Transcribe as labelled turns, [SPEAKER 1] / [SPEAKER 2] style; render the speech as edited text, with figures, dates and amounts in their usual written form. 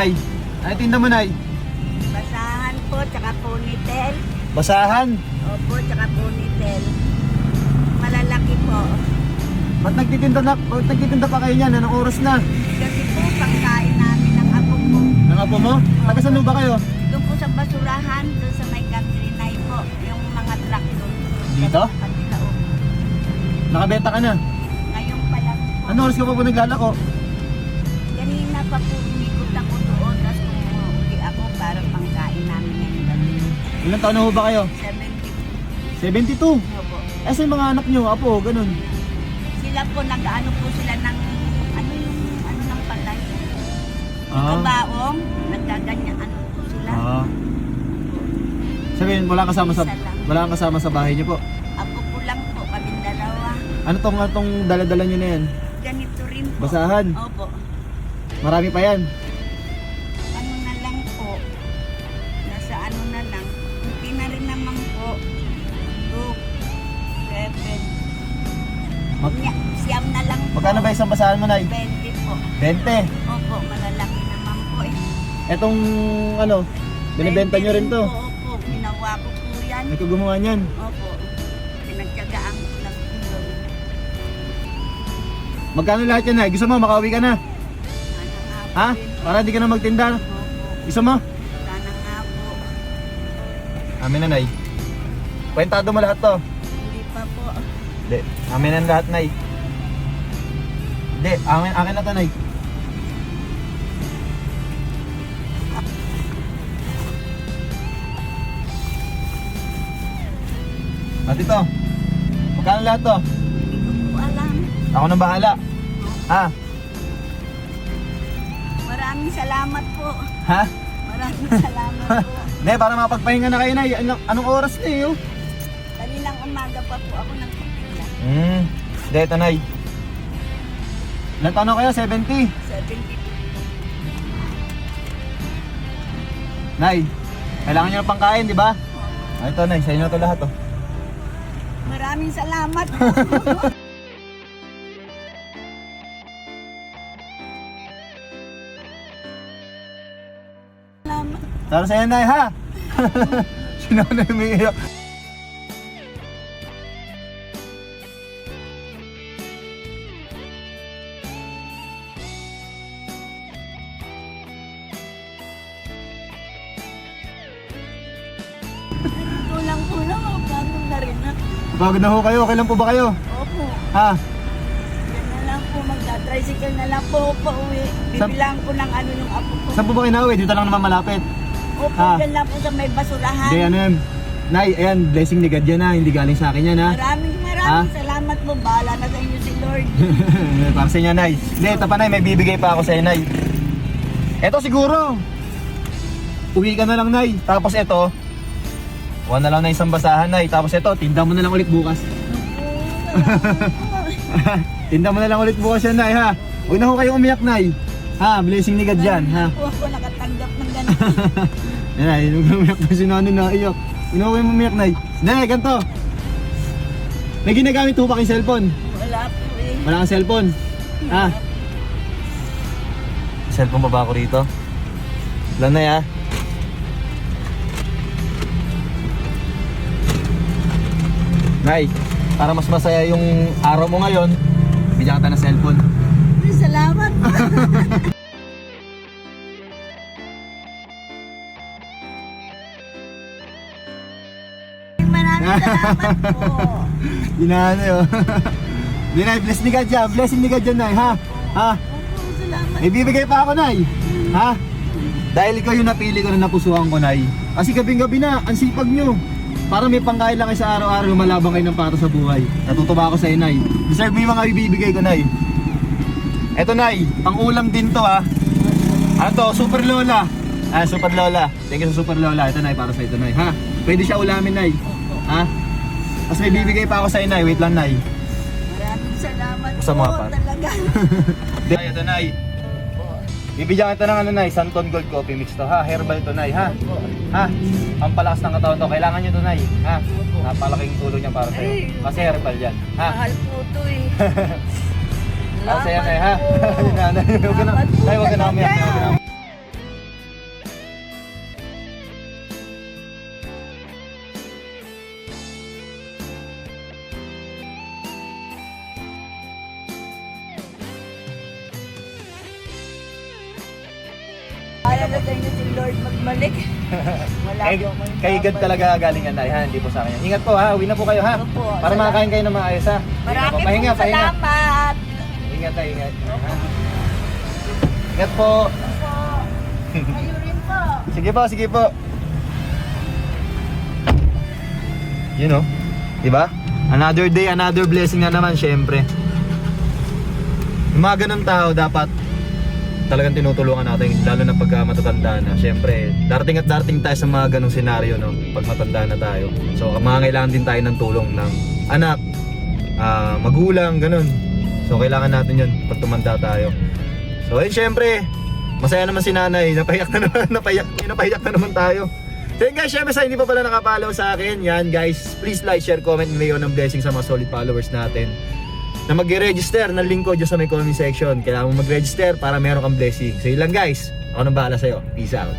[SPEAKER 1] Nay? Ano tinda mo, Nay?
[SPEAKER 2] Basahan po, tsaka ponytail.
[SPEAKER 1] Basahan?
[SPEAKER 2] Opo, tsaka ponytail. Malalaki po.
[SPEAKER 1] Ba't nagtitinda pa kayo niyan? Anong oras na?
[SPEAKER 2] Kasi po, pangkain namin ng apo ko.
[SPEAKER 1] Ang apo mo? Taga saan ba kayo?
[SPEAKER 2] Doon po sa basurahan, doon sa may country na po, yung mga truck doon.
[SPEAKER 1] Dito?
[SPEAKER 2] Sa kanila, oh.
[SPEAKER 1] Nakabenta ka na?
[SPEAKER 2] Ngayon pa lang po.
[SPEAKER 1] Ano oras ka pa po naglalako?
[SPEAKER 2] Kanina pa po umikot ako doon, tapos umuwi ako para pangkain namin ngayong gabi.
[SPEAKER 1] Ilang taon na ho ba kayo?
[SPEAKER 2] 70
[SPEAKER 1] 72?
[SPEAKER 2] po.
[SPEAKER 1] Eh, sa mga anak nyo, apo, ganun.
[SPEAKER 2] Sila po, nag-ano po sila ng, ano yung, ano ng palay.
[SPEAKER 1] Ah.
[SPEAKER 2] Kabaong, nagkaganyan, ano po sila.
[SPEAKER 1] Ah. Sabihin, wala kang kasama sa bahay niyo po.
[SPEAKER 2] Ako po lang po, kaming dalawa.
[SPEAKER 1] Ano tong dala-dala niyo na yan?
[SPEAKER 2] Ganito rin po.
[SPEAKER 1] Basahan?
[SPEAKER 2] Opo.
[SPEAKER 1] Marami pa yan.
[SPEAKER 2] Ano na lang po, nasa ano na lang, hindi na rin naman po, 2, 7, siyam na lang po.
[SPEAKER 1] Magkano ba isang basahan mo, Nay?
[SPEAKER 2] 20 po.
[SPEAKER 1] 20.
[SPEAKER 2] Opo, malalaki naman po eh.
[SPEAKER 1] Etong ano, binibenta nyo rin to.
[SPEAKER 2] Opo, ginawa ko po yan.
[SPEAKER 1] Ito gumawa niyan.
[SPEAKER 2] Opo, pinagtyagaan ko lang po yun.
[SPEAKER 1] Magkano lahat yan, Nay? Gusto mo, makauwi ka na?
[SPEAKER 2] Sana nga po
[SPEAKER 1] Ha?
[SPEAKER 2] din.
[SPEAKER 1] Para hindi ka na magtinda.
[SPEAKER 2] Opo,
[SPEAKER 1] Gusto mo?
[SPEAKER 2] sana nga po.
[SPEAKER 1] Amin na, Nay. Kwentado mo lahat to.
[SPEAKER 2] Hindi pa po.
[SPEAKER 1] Hindi. Amin na lahat, Nay. Hindi. Akin na to, Nay. At ito. Magkano lahat to?
[SPEAKER 2] Hindi ko po alam.
[SPEAKER 1] Ako nang bahala. Ha?
[SPEAKER 2] Maraming salamat po.
[SPEAKER 1] Ha?
[SPEAKER 2] Maraming salamat po.
[SPEAKER 1] Hindi, para mapagpahinga na kayo, Nay. Anong oras na eh, oh?
[SPEAKER 2] Kaninang umaga pa po ako nagpipila.
[SPEAKER 1] Hindi, ito, Nay. Ilan taon na kayo? 70?
[SPEAKER 2] 70.
[SPEAKER 1] Nay, kailangan nyo ng pangkain, di ba? Ah, ito, Nay. Sa inyo to lahat, oh.
[SPEAKER 2] Maraming salamat po. Salamat.
[SPEAKER 1] Para sa'yo, Nay, ha? Sino na umiiyak?
[SPEAKER 2] Kulang po lang ako. Pagod na rin na.
[SPEAKER 1] Pagod na ho kayo. Okay lang po ba kayo?
[SPEAKER 2] Opo.
[SPEAKER 1] Ha?
[SPEAKER 2] Yan na lang po. Magta-tricycle na lang po pa uwi. Bibilang ko ng ano yung apo ko.
[SPEAKER 1] Saan po ba kayo nauwi? Dito lang naman malapit.
[SPEAKER 2] Opo,
[SPEAKER 1] Ah.
[SPEAKER 2] dyan lang po sa may basurahan.
[SPEAKER 1] Hindi, ano yan? Nay, ayan, blessing ni God yan, ha? Hindi galing sa akin yan, ha?
[SPEAKER 2] Maraming salamat po. Bahala na sa inyo si Lord.
[SPEAKER 1] Para sa inyo, Nay. Hindi, ito pa, Nay. May bibigay pa ako sa inyo, Nay. Ito siguro. Uwi ka na lang, Nay. Tapos ito, kuha na lang na isang basahan, Nay. Tapos ito, tinda mo na lang ulit bukas. Tinda mo na lang ulit bukas yan, Nay, ha? Huwag na ho kayong umiyak, Nay. Ha? Blessing ni God yan, ha?
[SPEAKER 2] Ako nakatanggap ng ganito.
[SPEAKER 1] Yan, Nay. Huwag na umiyak pa si Nano na iyak. Huwag na kayong umiyak, Nay. Nay, ganito. May ginagamit ho ba kayong cellphone?
[SPEAKER 2] Wala po eh.
[SPEAKER 1] Wala kang cellphone? Ha? Cellphone pa ba ako rito? Wala na, ha? Nay, para mas masaya yung araw mo ngayon, bigyan kita ng cellphone.
[SPEAKER 2] Ay, salamat. Maraming salamat po.
[SPEAKER 1] Ginaano yun. Di, Nay, bless ni God yan. Blessing ni God yan, Nay, ha? Ha?
[SPEAKER 2] Opo, salamat.
[SPEAKER 1] May bibigay pa ako, Nay. Ha? Dahil ikaw yung napili ko na napusuhan ko, Nay. Kasi gabing-gabi na, ang sipag nyo. Para may pangkain lang kayo sa araw-araw, malabang kayo ng para sa buhay. Natutuwa ako sa iyo, Nay. Deserve mo yung mga ibibigay ko, Nay. Eto, Nay, pang-ulam din to, ha. Ano to? Super Lola. Ah, Super Lola. Thank you sa Super Lola. Ito, Nay, para sa ito, Nay, ha. Pwede siya ulamin, Nay. Ha? Tapos may bibigay pa ako sa iyo, Nay. Wait lang, Nay.
[SPEAKER 2] Maraming salamat
[SPEAKER 1] Sa mga
[SPEAKER 2] po.
[SPEAKER 1] par-
[SPEAKER 2] Talaga.
[SPEAKER 1] Nay, ito, Nay. Bibigyan kita ng ano, Nay, Santon Gold Coffee Mix to, ha. Herbal to, Nay, ha. Ha? Ang palakas ng katawan to. Kailangan nyo to, Nay. Ha? Napalaking tulong niya para sa'yo. Kasi herbal yan. Ha?
[SPEAKER 2] Mahal po ito eh.
[SPEAKER 1] Para sa'yo, Nay, ha?
[SPEAKER 2] po.
[SPEAKER 1] Nay, huwag ka na.
[SPEAKER 2] Salamat po
[SPEAKER 1] Nay, huwag ka na umiyak.
[SPEAKER 2] talaga.
[SPEAKER 1] Huwag ka na umiyak.
[SPEAKER 2] na sa inyo si Lord magbalik. Wala
[SPEAKER 1] Kay,
[SPEAKER 2] po akong
[SPEAKER 1] kay God
[SPEAKER 2] babalik.
[SPEAKER 1] talaga galing yan, Nay, ha? Hindi po sa akin yan. Ingat po, ha? Uwi na po kayo, ha?
[SPEAKER 2] Opo,
[SPEAKER 1] Para
[SPEAKER 2] salamat.
[SPEAKER 1] makakain kayo ng maayos, ha?
[SPEAKER 2] Marami
[SPEAKER 1] Pahinga, pahinga,
[SPEAKER 2] pong
[SPEAKER 1] pahinga.
[SPEAKER 2] salamat.
[SPEAKER 1] Ingat tayo, ingat. Ha? Ingat po.
[SPEAKER 2] Opo. Kayo rin po.
[SPEAKER 1] Sige po, sige po. You know, diba? Another day, another blessing na naman, syempre. Yung mga ganun tao, dapat talagang tinutulungan natin, lalo na pagka matatanda na. Syempre, darating at darating tayo sa mga ganung senaryo, no? Pag matanda na tayo. So, kailangan din tayo ng tulong ng anak, magulang, ganun. So, kailangan natin yun pag tumanda tayo. So, ayun, syempre, masaya naman si nanay. Napahiyak na naman, napahiyak na naman tayo. So yun guys, syempre sa hindi pa pala nakapollow sa akin, yan guys, please like, share, comment, mayo ng blessing sa mga solid followers natin na mag-register ng link ko dyan sa may comment section. Kailangan mo mag-register para meron kang blessing. So yun lang guys, ako nang bahala sa'yo. Peace out.